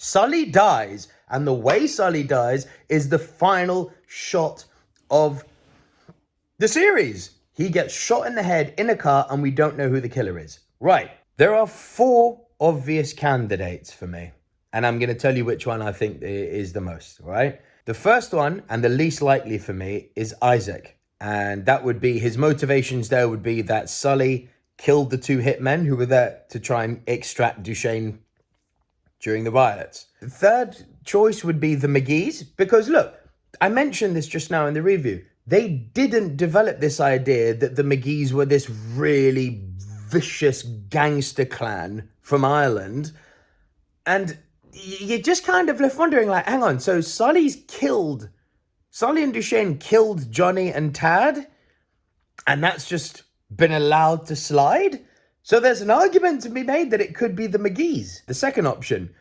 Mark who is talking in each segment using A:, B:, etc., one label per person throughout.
A: Sully dies, and the way Sully dies is the final shot of the series. He gets shot in the head in a car, and we don't know who the killer is. Right. There are 4 obvious candidates for me, and I'm going to tell you which one I think is the most, right? The first one, and the least likely for me, is Isaac. And that would be, his motivations there would be that Sully killed the 2 hitmen who were there to try and extract Duchesne during the riots. The third choice would be the McGee's, because look, I mentioned this just now in the review. They didn't develop this idea that the McGee's were this really vicious gangster clan from Ireland. And you're just kind of left wondering, like, hang on, so Sully and Duchesne killed Johnny and Tad, and that's just been allowed to slide? So there's an argument to be made that it could be the McGee's. The second option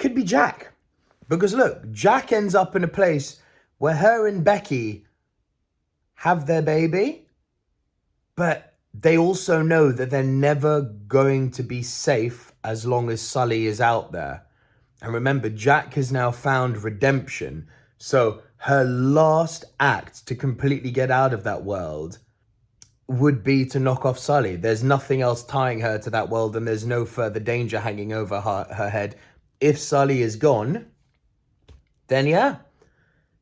A: could be Jack. Because look, Jack ends up in a place where her and Becky have their baby, but they also know that they're never going to be safe as long as Sully is out there. And remember, Jack has now found redemption. So her last act to completely get out of that world would be to knock off Sully. There's nothing else tying her to that world, and there's no further danger hanging over her head. If Sully is gone, then yeah,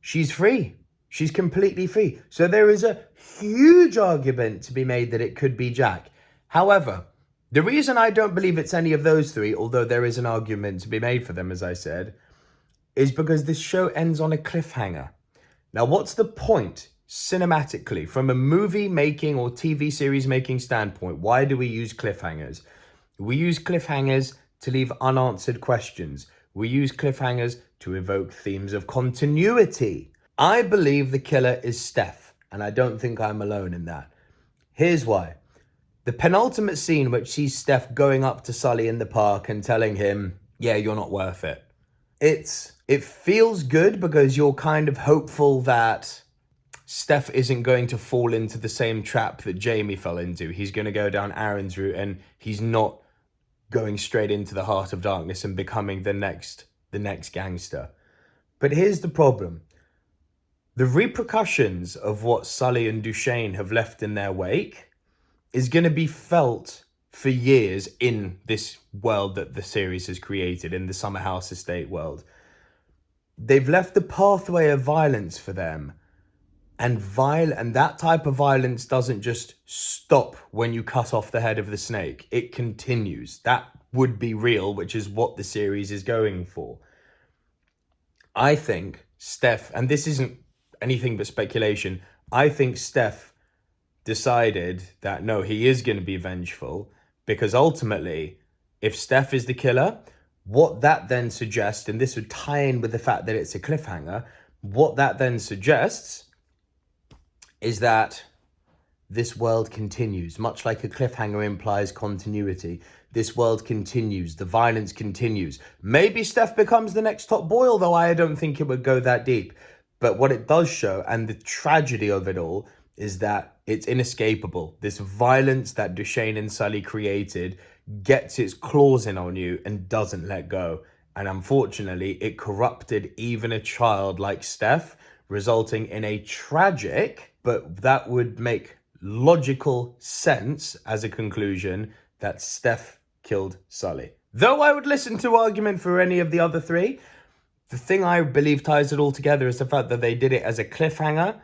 A: she's free. She's completely free. So there is a huge argument to be made that it could be Jack. However, the reason I don't believe it's any of those 3, although there is an argument to be made for them, as I said, is because this show ends on a cliffhanger. Now, what's the point cinematically, from a movie making or TV series making standpoint? Why do we use cliffhangers? We use cliffhangers to leave unanswered questions. We use cliffhangers to evoke themes of continuity. I believe the killer is Steph, and I don't think I'm alone in that. Here's why. The penultimate scene, which sees Steph going up to Sully in the park and telling him, yeah, you're not worth it. It feels good because you're kind of hopeful that Steph isn't going to fall into the same trap that Jamie fell into. He's going to go down Aaron's route, and he's not going straight into the heart of darkness and becoming the next gangster. But here's the problem. The repercussions of what Sully and Duchesne have left in their wake is going to be felt for years in this world that the series has created, in the Summer House Estate world. They've left a pathway of violence for them. And that type of violence doesn't just stop when you cut off the head of the snake. It continues. That would be real, which is what the series is going for. I think Steph, and this isn't anything but speculation, I think Steph decided that no, he is going to be vengeful, because ultimately, if Steph is the killer, what that then suggests, and this would tie in with the fact that it's a cliffhanger, what that then suggests is that this world continues, much like a cliffhanger implies continuity. This world continues, the violence continues. Maybe Steph becomes the next top boy, although I don't think it would go that deep. But what it does show, and the tragedy of it all, is that it's inescapable. This violence that Duchesne and Sully created gets its claws in on you and doesn't let go. And unfortunately, it corrupted even a child like Steph, resulting in a tragic, but that would make logical sense as a conclusion, that Steph killed Sully. Though I would listen to argument for any of the other 3, the thing I believe ties it all together is the fact that they did it as a cliffhanger.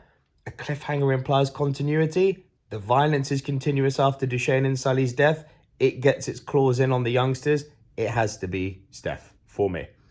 A: A cliffhanger implies continuity. The violence is continuous after Duchesne and Sully's death. It gets its claws in on the youngsters. It has to be Steph for me.